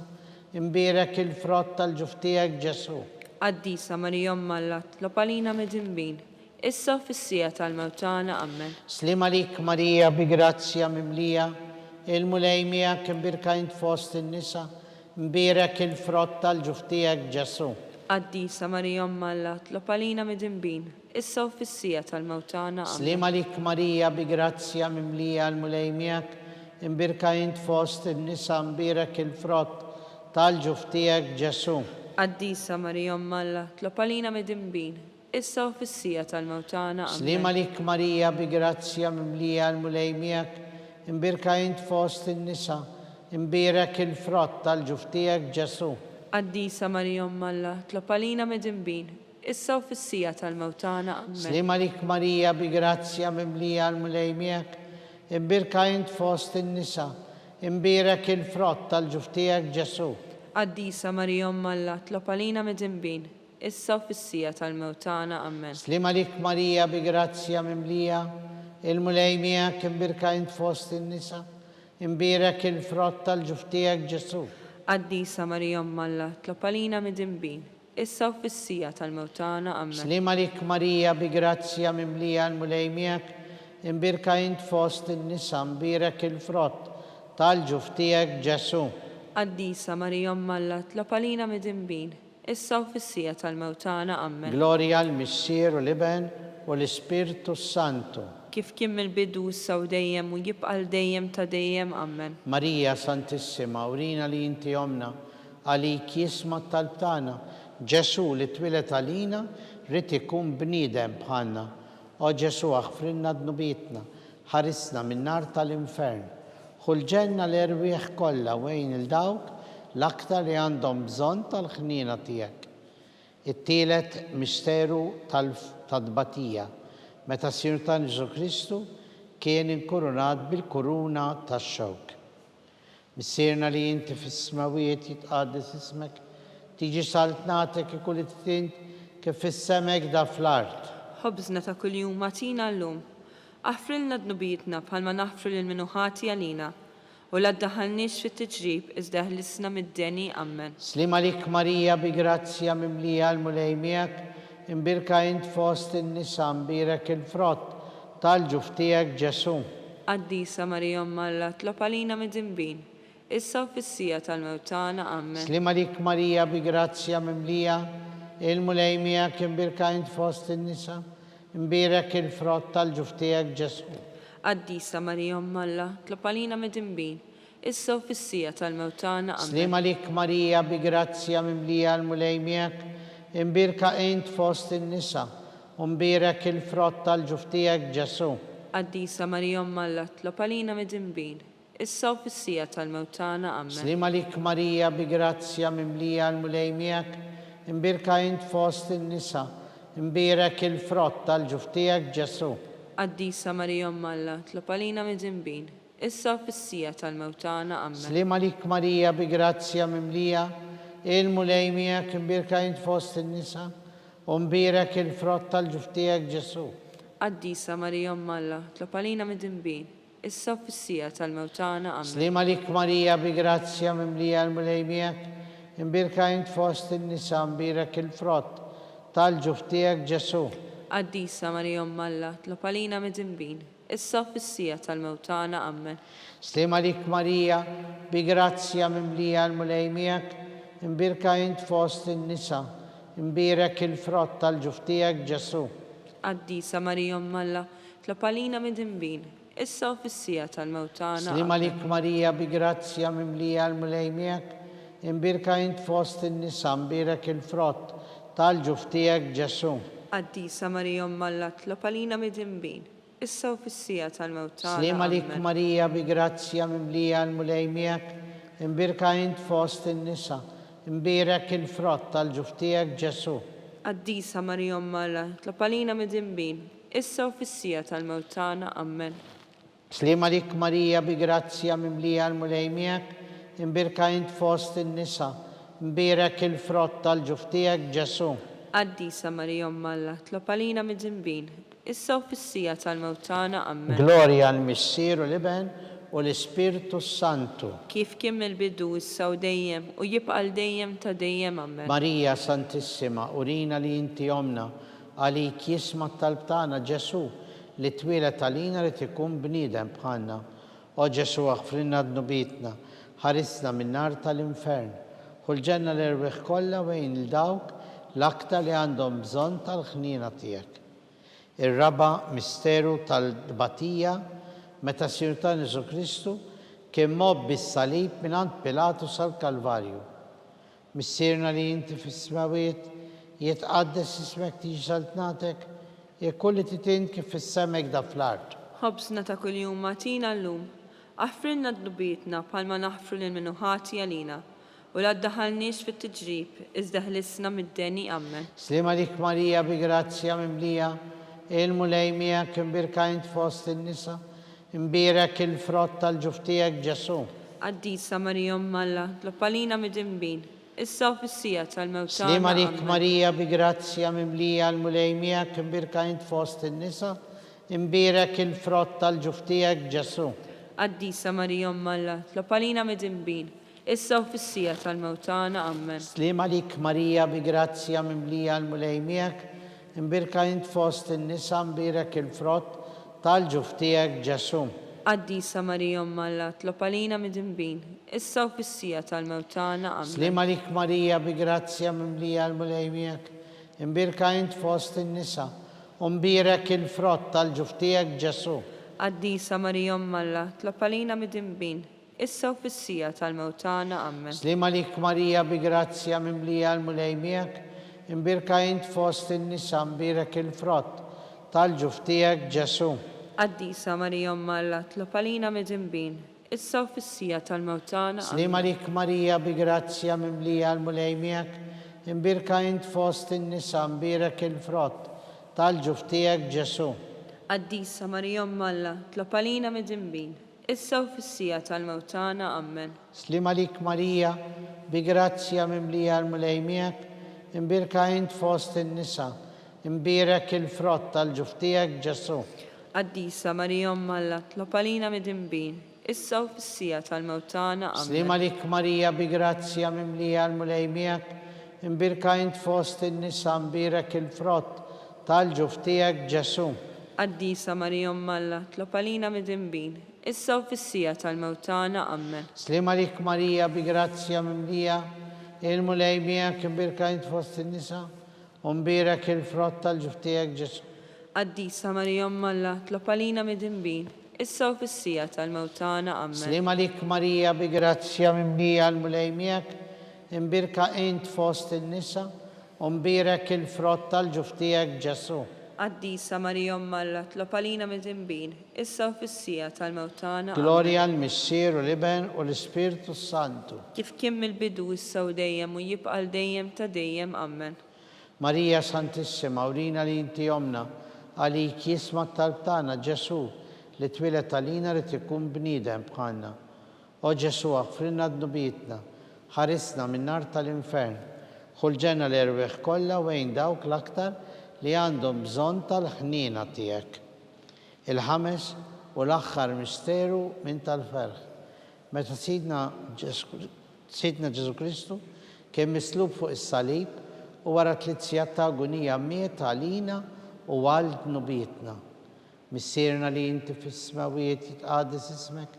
imbierek il-frott tal-ġuf tiegħek Ġesu. Qaddisa Marija Umm Alla, tlob għalina midinbin, issa u fis-sija tal-mewt tagħna. Amen. Slima lik Marija bi grazzja mimlija, il-mulej miegħek imbirka int fost in-nisa, imbierek il-frott tal-ġuf tiegħek Ġesu. Qaddisa Marija Umm Alla, tlob għalina midinbin, issa u fis-sija tal-mewt tagħna. Amen. Slima lik Marija bi grazzja mimlija, il-mulej miegħek imbirka int fost in-nisa, imbierek il-frott tal-ġuf tiegħek Ġesu. Qaddisa Marija Umm Alla, tlob għalina midinbin, issa u fis-sija tal-mewt tagħna. Slima lik Marija bi grazzja mimlija, il-mulej miegħek imbirka int fost in-nisa, imbierek il-frott tal-ġuf tiegħek Ġesu. Qaddisa Marija Umm Alla, tlob għalina midinbin, issa u fis-sija tal-mewt tagħna. Amen. Slima lik Marija bi grazzja mimlija, il-mulej miegħek imbirka int fost in-nisa, imbierek il-frott tal-ġuf tiegħek Ġesu. Qaddisa Marija Umm Alla, tlob għalina midinbin, issa u fis-sija tal-mewt tagħna. Amen. Slima lik Marija bi grazzja mimlija, il-mulej miegħek imbirka int fost in-nisa, imbierek il-frott tal-ġuf tiegħek Ġesu. Qaddisa Marija Umm Alla, tlob għalina midinbin, issa u fis-sija tal-mewt tagħna. Amen. Slima lik Marija bi grazzja mimlija, il-mulej miegħek imbirka int fost in-nisa, imbierek il-frott tal-ġuf tiegħek Ġesu. Qaddisa Marija Umm Alla, tlob għalina midinbin, issa u fis-sija tal-mewt tagħna. Amen. Gloria al-Missier u l-Iben u l-Ispirtu Santu. Kif kien mill-bidu issa u dejjem u jibqa' dejjem ta' dejjem. Amen. Marija Santissima, urina li inti omna, għalik jisma tal-tana, Ġesu li twilet għalina, rrid ikun bniedem bħalna. O Ġesu aħfrinna dnubitna, ħarisna min-nar tal-infern. Ħulġenna l-erwieħ kollha wejn il-dawk l-aktar li għandhom bżonn tal-ħnina tiegħek. It-tielet misteru tal-tbatija, meta sirtan Ġesu Kristu kien inkurunat bil-kuruna tax-xewk. Missierna li inti fis-smawiet jitqaddis ismek, tiġi saltnatek ikun it-tint kif fis-semek da fl-art. Ħobżna ta' kuljum matina llum, aħfrilna dnubietna bħalma naħfru lil min hu ħati għalina, u la ddaħħalniex fit-tiġrib iżda ħlisna mid-deni. Amen. Slima lik Marija bi grazzja mimlija, l-mulej miegħek imbirka int fost in-nisa, imbierek il-frott tal-ġuf tiegħek Ġesu. Qaddisa Marija Umm Alla, tlob għalina midinbin, issa u fis-sija tal-mewt tagħna. Amen. Slima lik Marija bi grazzja mimlija, il-mulej miegħek imbirka int fost in-nisa, imbierek il-frott tal-ġuf tiegħek Ġesu. Qaddisa Marija Umm Alla, tlob għalina midinbin, issa u fis-sija tal-mewt tagħna. Amen. Slima lik Marija bi grazzja mimlija, l-mulej miegħek imbirka int fost in-nisa, imbierek il-frott tal-ġuf tiegħek Ġesu. Qaddisa Marija Umm Alla, tlob għalina midinbin, issa u fis-sija tal-mewt tagħna. Amen. Slima lik Marija bi grazzja mimlija, l-mulej miegħek imbirka int fost in-nisa, imbierek il-frott tal-ġuf tiegħek Ġesu. Qaddisa Marija Umm Alla, tlob għalina midinbin, issa u fis-sija tal-mewt tagħna. Amen. Slima lik Marija bi grazzja mimlija, il-mulej miegħek imbirka int fost in-nisa, imbierek il-frott tal-ġuf tiegħek Ġesu. Qaddisa Marija Umm Alla, tlob għalina midinbin, issa u fis-sija tal-mewt tagħna. Amen. Slima lik Marija bi grazzja mimlija, l-mulej miegħek imbirka int fost in-nisa, imbierek il-frott tal-ġuf tiegħek Ġesu. Qaddisa Marija Umm Alla, tlob għalina midinbin, issa u fis-sija tal-mewt tagħna. Amen. Slima lik Marija bi grazzja mimlija, l-mulej miegħek imbirka int fost in-nisa, imbierek il-frott tal-ġuf tiegħek Ġesu. Qaddisa Marija Umm Alla, tlob għalina midinbin, issa u fis-sija tal-mewt tagħna. Slima lik Marija bi grazzja mimlija, l-mulej miegħek imbirka int fost in-nisa, imbierek il-frott tal-ġuf tiegħek Ġesu. Qaddisa Marija Umm Alla, tlob għalina midinbin, issa u fis-sija tal-mewt tagħna. Slima lik Amen. Marija bi grazzja mimlija, l-mulej miegħek imbirka int fost in-nisa, imbierek il-frott tal-ġuf tiegħek Ġesu. Qaddisa Marija Umm Alla, tlob għalina midinbin, issa u fis-sija tal-mewt tagħna. Amen. Slima lik Marija bi grazzja mimlija, l-mulej miegħek imbirka int fost in-nisa, imbierek il-frott tal-ġuf tiegħek Ġesu. Qaddisa Marija Umm Alla, tlob għalina midinbin, issa u fis-sija tal-mewt tagħna. Amen. Gloria al Missier u l-Iben u l-Ispirtu Santu. Kif kien mill-bidu issa u dejjem u jibqa' dejjem ta' dejjem. Amen. Marija Santissima, urina li inti omna, għalik jisma t-talb tagħna Ġesu li twilet għalina li tikun bniedem bħalna. O Ġesu aħfrinna d-nubitna, ħarisna minn nar tal-infern, ħulġenna l-irbiħ kollha wejn il-dawk l-aktar li għandhom bżonn tal-ħnina tiegħek. Ir-raba misteru tal-batija meta sirta Jesu Kristu kien mob bis-salib mingħand Pilatus għall-Kalvarju. Missierna li inti fis-smawiet jitqaddes ismek tiġi saltnatek, jekk kulli titin kif fis-semek da fl-art. Ħobżna ta' kuljum matina llum, aħfrinna d-nubietna bħalma naħfru lil minnu ħati għalina u la ddaħħalniex fit-tiġrib, iżda ħlisna mid-deni. Amen. Slima lik Marija bi grazzja mimlija, il-mulej miegħek imbirkajnt fost in-nisa, imbirek il-frott tal-ġuftijek Ġesu. Qaddisa Marija Alla, tloppalina mid-imbin, issa u fis-sija tal-mewt tagħna. Slima lik Marija bi grazzja mimlija, il-mulej miegħek imbirkajnt fost in-nisa, imbirek il-frott tal-ġuftijek Ġesu. Qaddisa Marija Alla, tloppalina mid-imbin, issa u fis-sija tal-mewt tagħna. Amen. Slima lik Marija bi grazzja mimlija, il-mulej miegħek imbirkajnt fost in-nisa, imbirek il-frott tal-ġuftijek Ġesu. Qaddisa Marija Alla, tloppalina mid-imbin, issa u fis-sija tal-mewt tagħna. Amen. Slima lik Marija bi grazzja mimlija, il-mulej miegħek imbirkajnt fost in-nisa, imbirek il-frott tal-ġuftijek Ġesu. Qaddisa Marija Alla, tloppalina mid-imbin, issa u fis-sija tal-mewt tagħna. Amen. Slima lik Marija bi grazzja mimlija, il-mulej miegħek imbirkajnt fost in-nisa, imbirek il-frott tal-ġuftijek Ġesu. Qaddisa Marija Alla, tloppalina mid-imbin, issa u fis-sija tal-mewt tagħna. Slima lik Marija bi grazzja mimlija, il-mulej miegħek imbirkajnt fost in-nisa, imbirek il-frott tal-ġuftijek Ġesu. Qaddisa Marija Alla, tloppalina mid-imbin, issa u fis-sija tal-mewt tagħna. Amen. Slima lik Marija bi grazzja mimlija, il-mulej miegħek imbirkajnt fost in-nisa, imbirek il-frott tal-ġuftijek Ġesu. Qaddisa Marija Alla, tloppalina mid-imbin, issa u fis-sija tal-mewt tagħna. Amen. Slima lik Marija bi grazzja mimlija, il-mulej miegħek imbirkajnt fost in-nisa, imbirek il-frott tal-ġuftijek Ġesu. Qaddisa Marija Alla, tloppalina mid-imbin, issa u fis-sija tal-mewt tagħna. Amen. Slima lik Marija bi grazzja mimlija, il-mulej miegħek imbirkajnt fost in-nisa, imbirek il-frott tal-ġuftijek Ġesu. Qaddisa Marija Alla, tloppalina mid-imbin, issa u fis-sija tal-mewt tagħna. Amen. Slima lik Marija bi grazzja mimlija, il-mulej miegħek imbirkajnt fost in-nisa, imbirek il-frott tal-ġuftijek Ġesu. Qaddisa Marija Alla, tloppalina mid-imbin, issa u fis-sija tal-mewt tagħna. Gloria al Missier u l-Iben u l-Ispirtu Santu. Kif kien mill-bidu issa u dejjem u jibqa' dejjem ta' dejjem. Amen. Marija Santissima, urina li inti omna, għalik jisma t-talb tagħna Ġesu li twilet għalina li tikun bniedem bħalna. O Ġesu aħfrinna d-nubietna, ħarisna minn nar tal-infern, ħulġenna l-irbiħ kollha wejn dawk l-aktar li għandhom bżonn tal-ħnina tiegħek. Il-ħames u l-aħħar misteru minn tal-ferħ. Meta Sidna Ġesu Kristu kien mislub fuq is-salib u wara 3 sigħat ta' agonija miet għalina u għal nubietna. Missierna li inti fis-smawiet jitqaddis ismek,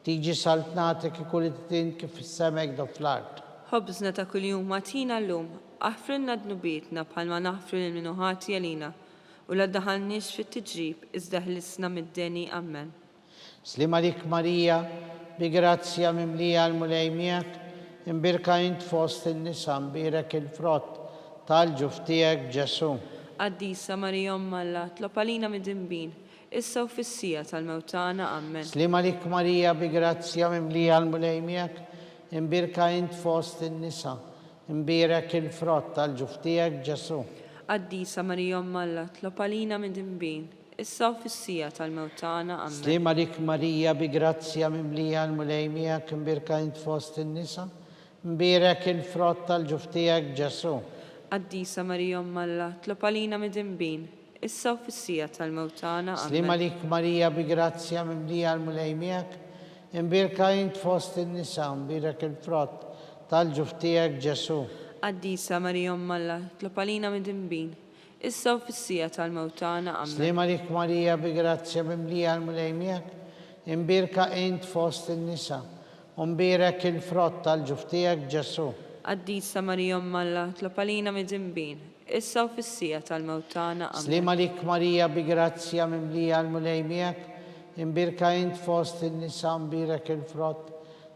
tiġi saltnatek ikulli titin kif fis-semek da fl-art. Ħobżna ta' kuljum matina llum, aħfrinna d-nubietna bħalma naħfru lil minnu ħati għalina u la ddaħħalniex fit-tiġrib, iżda ħlisna mid-deni. Amen. Slima lik Marija bi grazzja mimlija, il-mulej miegħek imbirkajnt fost in-nisa, imbirek il-frott tal-ġuftijek Ġesu. Qaddisa Marija Alla, tloppalina mid-imbin, issa u fis-sija tal-mewt tagħna. Amen. Slima lik Marija bi grazzja mimlija, il-mulej miegħek imbirkajnt fost in-nisa, imbirek il-frott tal-ġuftijek Ġesu. Qaddisa Marija Alla, tloppalina mid-imbin, issa u fis-sija tal-mewt tagħna. Amen. Slima lik Marija bi grazzja mimlija, il-mulej miegħek imbirkajnt fost in-nisa, imbirek il-frott tal-ġuftijek Ġesu. Qaddisa Marija Alla, tloppalina mid-imbin, issa u fis-sija tal-mewtana. Slima Amen. lik Marija bi grazzja mimlija l-mulejmijak, imbirka int fost in-nisa, imbirek il-frott tal-ġuftijak Ġesu. Qaddisa Marija Umm Alla, tlob għalina mid-dinbin, issa u fis-sija tal-mewtana. Amen. Slima lik Marija bi grazzja mimlija l-mulejmijak, imbirka int fost in-nisa, imbirek il-frott tal-ġuftijak Ġesu. Qaddisa Marija Umm Alla, tlob għalina mid-dinbin, issa u fis-sija tal-mewtana. Amen. Slima lik Marija bi grazzja mimlija l-mulejmijak, imbirka int fost in-nisa, imbirek il-frott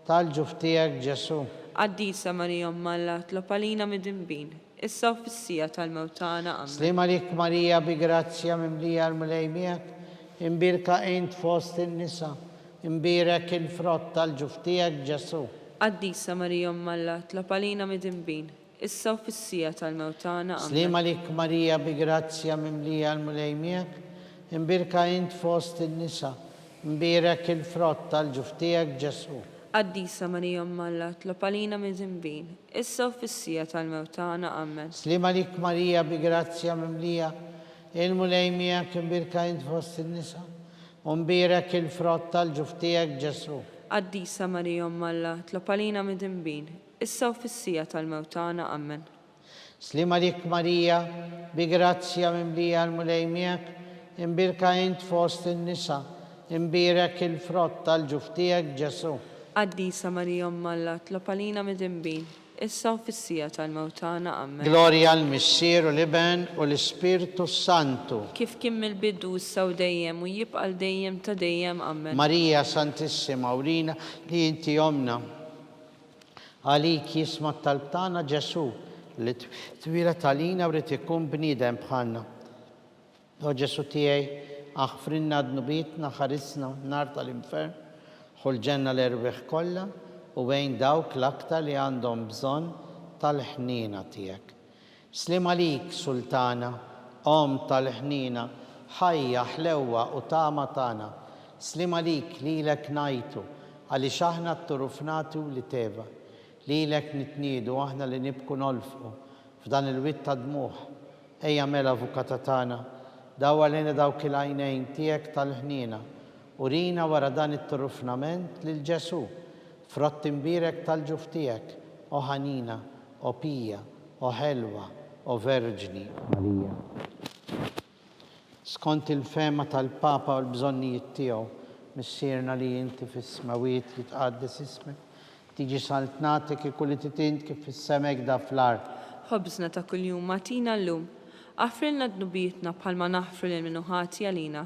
tal-ġuftijak Ġesu. Qaddisa Marija Umm Alla, tlob għalina mid-dinbin, issa u fis-sija tal-mewtana. Amen. Slima lik Marija bi grazzja mimlija l-mulejmijak, imbirka int fost in-nisa, imbirek il-frott tal-ġuftijak Ġesu. Qaddisa Marija Umm Alla, tlob għalina mid-dinbin, issa u fis-sija tal-mewtana. Amen. Slima lik Marija bi grazzja mimlija l-mulejmijak, imbirka int fost in-nisa, imbirek il-frott tal-ġuftijak Ġesu. Qaddisa Marija Umm Alla, tlob għalina mid-dinbin, issa u fis-sija tal-mewtana. Amen. Slima lik Marija bi grazzja mimlija il-mulejmijak, imbirka int fost in-nisa, imbirek il-frott tal-ġuftijak Ġesu. Qaddisa Marija Umm Alla, tlob għalina mid-dinbin, issa u fis-sija tal-mewtana. Amen. Slima lik Marija bi grazzja mimlija l-mulejmijak, imbirka int fost in-nisa, imbirek il-frott tal-ġuftijak Ġesu. Qaddisa Marija Umm Alla, tlob għalina mid-dinbin, issa u fis-sija tal-mewtana. Amen. Gloria al-Missier u l-Iben u l-Spiritu Santu. Kif kien mill-bidu issa u dejjem u jibqa' dejjem ta' dejjem. Amen. Marija Santissima, urina li inti omna. Għalik jisma tal-btana Ġesu, li twila talina u rrit ikun bnidem bħalna. O Ġesu tiegħi, aħfrinna d-nubietna, ħarisna nar tal-infern, ħulġenna l-erbeħ kollha u bejn dawk l-aktar li għandhom bżonn tal-ħnina tiegħek. Slim għalik, Sultana, om tal-ħnina, ħajja, ħlewwa u tama tagħna. Slim għalik lilek ngħidu għaliex aħna t-turufnatu li teva. Lilek nitniedu aħna li nibku nolfqu f'dan il-witt ta' dmuħ. Ejja mela avukata tagħna, dawwa lejna dawk il-għajnejn tiegħek tal-ħnina. Urina wara dan it-turufnament lil Ġesu, frott imbirek tal-ġuftijek, o ħanina, o pija, o ħelwa, o verġni. Marija. Skont il-fema tal-Papa u l-bżonnijiet tiegħu, missierna li inti fis-smawiet li tqaddes ismek, tiġi saltnatek ikulli titint kif fis-semek da fl-art. Ħobżna ta' kuljum matina llum, aħfrilna d-nubietna bħalma naħfru lil minuħati għalina.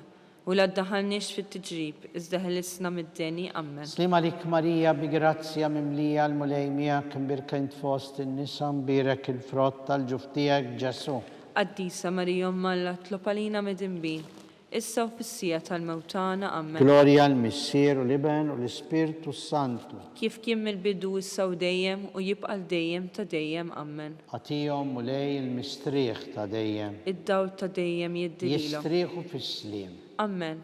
U la ddaħalniex fit-tiġrib, iżda ħelisna mid-deni. Amen. Slima lik Marija bi grazzja mimlija l-mulejmijak, imbirka int fost in-nisa, imbirek il-frott tal-ġuftijak Ġesu. Qaddisa Marija Umm Alla, tlob għalina mid-dinbin, issa u fis-sija tal-mewtana. Amen. Gloria al-Missier u l-Iben u l-Spiritu Santu. Kif kien mill-bidu issa u dejjem u jibqa' dejjem ta' dejjem. Amen. Għatijom mulej il-mistrieħ ta' dejjem. Id-dawl ta' dejjem jiddililhom. Jistrieħu fis-slim. Amen.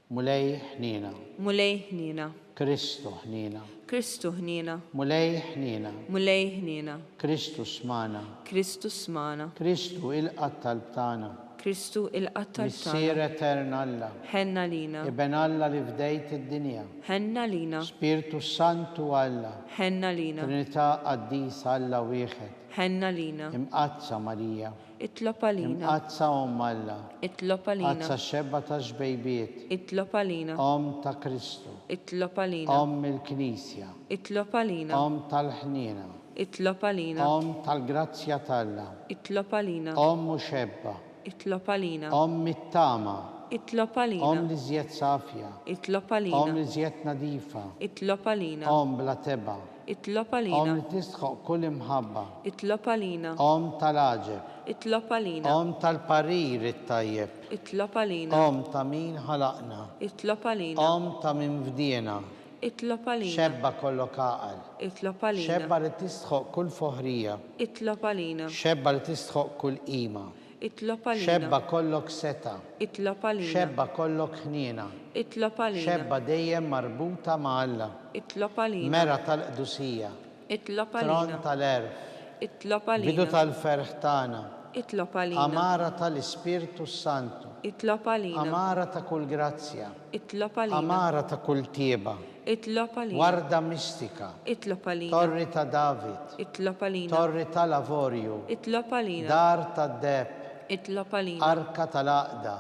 Mulej ħnina. Mulej ħnina. Kristu ħnina. Kristu ħnina. Mulej ħnina. Mulej ħnina. Kristu smana. Kristu smana. Kristu il-qatt tal-btana. Kristu il-qattal Missier tagħna. eterna Alla. Ħenna lina. Iben Alla li fdejt id-dinja. Ħenna lina. Spiritu Santu Alla. Ħenna lina. Trinità qaddis Alla wieħed. Ħenna lina. Imqazza Marija. Itlob għalina. Imqazza Om Alla. Itlob għalina. Qazza xebba ta' xbejbiet. Itlob għalina. Om ta' Kristu. Itlob għalina. Om il-Knisja. Itlob għalina. Om tal-ħnina. Itlob għalina. Om tal-grazzja talla. Itlob għalina. Om muxebba. Itlob għalina. Om mittama. Itlob Om għalina. li zjed safja. Itlob Om għalina. li zjed nadifa. Itlob għalina. Om bla teba. Itlob Om għalina. li tistħoq kull imħabba. Itlob għalina. Om tal-aġeb. Itlob għalina. Om tal-parir it-tajjeb. Itlob għalina. Om ta' min ħalaqna. Itlob għalina. Om ta' min fdijena. Itlob għalina. Xebba kollok aqal. Itlob għalina. Xebba li tistħoq kull foħrija. Itlob għalina. Xebba li tistħoq kull qima. Itlob għalina. Xebba kollok seta. Itlob għalina. Xebba kollok ħnina. Itlob għalina. Xebba dejjem marbuta ma' Alla. Itlob għalina. Mera tal-qdusija. Itlob Tron għalina. tal-erf. Itlob Bidu għalina. tal-ferħ tagħna. Itlob għalina. Amara tal-Ispirtu Santu. Itlob għalina. Amara ta' kull grazzja. Itlob għalina. Amara ta' kull tieba. Itlob għalina. Warda mistika. Itlob għalina. Torri ta' David. Itlob għalina. Torri ta' Lavorju. Itlob għalina. Dar ta' Deb. Itlob għalina. Arka tal-Aqda.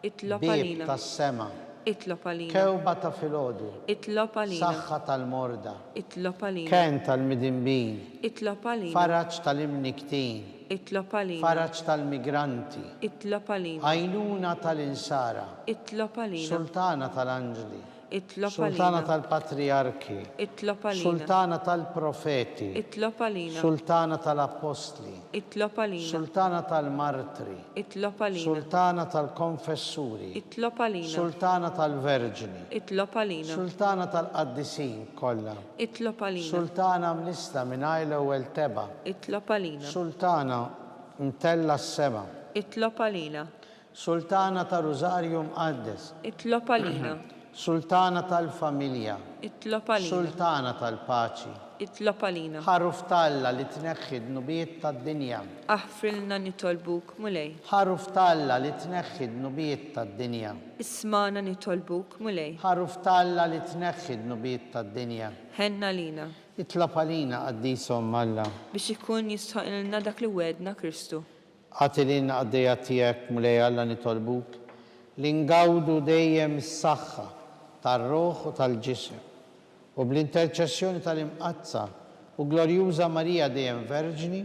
Itlob Bib għalina. tas-sema. Itlob għalina. Kewba ta' Filodu. Itlob għalina. Saħħa tal-Morda. Itlob għalina. Ken tal-Midimbin. Itlob għalina. Faraġ tal-Imniktin. Itlob għalina. Faraġ tal-Migranti. Itlob għalina. Għajnuna tal-Insara. Itlob għalina. Sultana tal-Anġli. Itlob Sultana għalina. tal-Patriarki. Itlob għalina. Sultana tal-Profeti. Itlob għalina. Sultana tal-Apostli. Itlob għalina. Sultana tal-Martri. Itlob għalina. Sultana tal-Konfessuri. Itlob għalina. Sultana tal-Verġini. Itlob għalina. Sultana tal-Qaddisin kollha. Itlob għalina. Sultana mlista minn Ajla u Elteba. Itlob għalina. Sultana mtella s-sema. Itlob għalina. Sultana ta' Rosario Mqaddes. Itlob għalina. Sultana tal-familja. Itlob għalina. Sultana tal-paċi. Itlob għalina. Ħaruf talla li tneħħi d-nubiet tad-dinja. Aħfrilna nitolbuk mulej. Ħaruf talla li tneħħi d-nubiet tad-dinja. Ismana nitolbuk mulej. Ħaruf talla li tneħħi d-nubiet tad-dinja. Ħenna lina. Itlab għalina qaddisom Alla. Biex ikun jistħaqilna dak li wedna Kristu. Għatilina għaddejja tiegħek mulej Alla nitolbuk li ngawdu dejjem is-saħħa tar-ruħ u tal-ġisem u bl-interċessjoni tal-imqazza u glorjuża Marija dejjem Verġni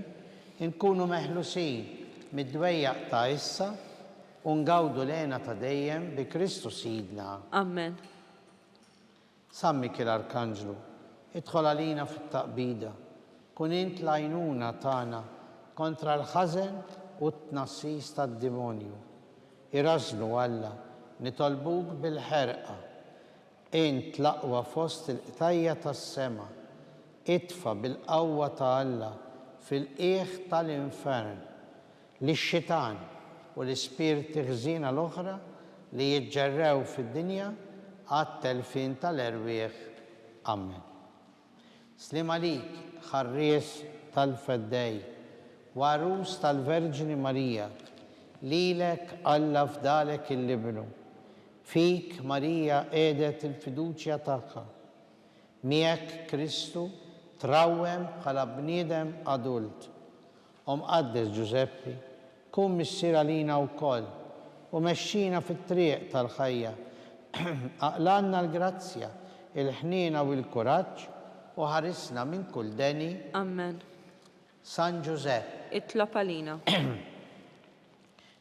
nkunu meħlusin mid-dwejjaq ta' issa u ngawdu lena ta' dejjem bi Kristu Sidna. Amen. Sammik l-Arkanġlu, idħol għalina fit-taqbida, kun int l-għajnuna tagħna kontra l-ħażen u t-tnassis tad-demonju. Irażlu Alla, nitolbuk bil-ħerqa, int l-aqwa fost il-qtajja tas-sema, itfa bil-qawwa ta' Alla fil-qiegħ tal-infern li x-xitan u l-ispirti ħżina l-oħra li jiġġerrew fid-dinja għat-telfin tal-erwieħ. Amen. Slim għalik, ħarries tal-feddej, warus tal-Verġini Marija, lilek Alla fdalek il-libnu. Fik Marija edet il-fiduċja tagħha. Miegħek Kristu trawwem bħala bniedem adult. Qaddes Giuseppi, kun missier għalina wkoll u mexxina fit-triq tal-ħajja. Aqlanna l-grazzja, il-ħniena u l-kuraġġ u ħarisna minn kull deni. Amen. San Giuseppe. Itlob għalina.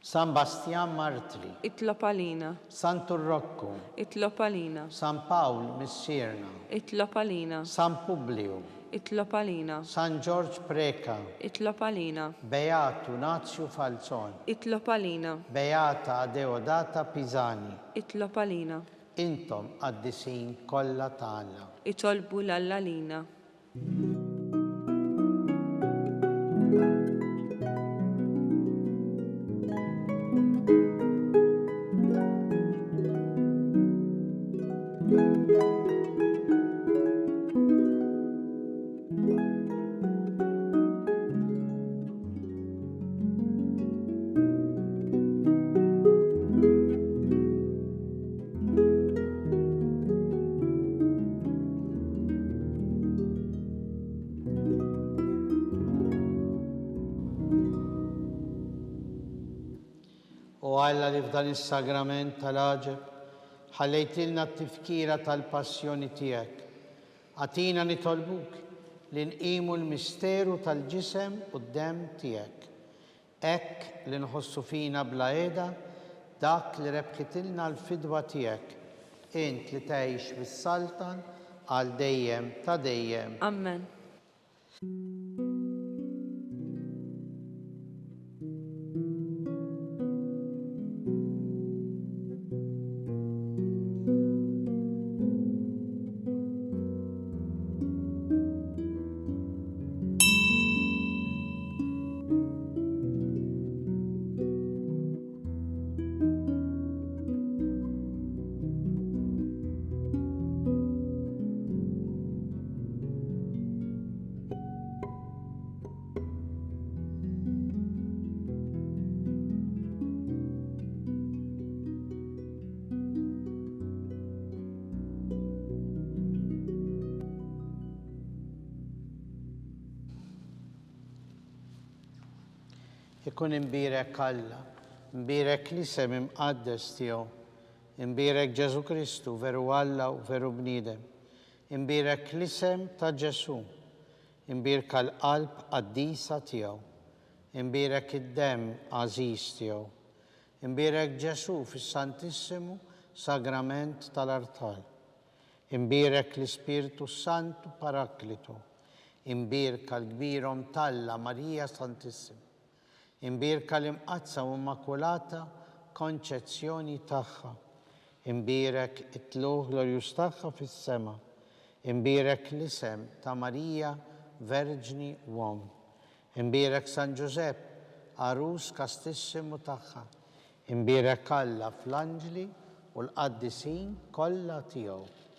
San Bastian Martri. Itlob għalina. San Turrocco. Itlob għalina. San Paul Missierna. Itlob għalina. San Publio. Itlob għalina. San George Preka. Itlob għalina. Beatu Nazio Falzon. Itlob għalina. Beata Adeodata Pisani. Itlob għalina. Intom qaddisin kollha tagħna. Itolbu l-Alla lina. U Alla li f'dan is-sagrament tal-aġeb ħallejtilna t-tifkira tal-passjoni tiegħek. Għatina nitolbuk li nqimu l-misteru tal-ġisem u d-dem tiegħek. Hekk li nħossu fina bla qiegħda dak li rebħitilna l-fidwa tiegħek. Int li tgħix bis-saltan għal dejjem ta' dejjem. Amen. ikun imbirek Alla, imbirek l-isem imqaddes tiegħu, imbirek Ġesu Kristu veru Alla u veru bniedem, imbirek l-isem ta' Ġesu, imbirek l-qalb qaddisa tiegħu, imbirek id-demm għażiż tiegħu, imbirek Ġesu fis-Santissimu Sagrament tal-Artal, imbirek l-Ispiritu Santu Paraklitu, imbirka l-kbirhom Talla Marija Santissima, imbirka l-imqazza u immakulata konċezzjoni tagħha, imbirek it-tluħ glorjus tagħha fis-sema, imbirek l-isem ta' Marija Verġni Uom, imbirek San Giuseppe Arus Kastissimu tagħha, imbirek Alla fl-Anġli u l-qaddisin kollha tiegħu.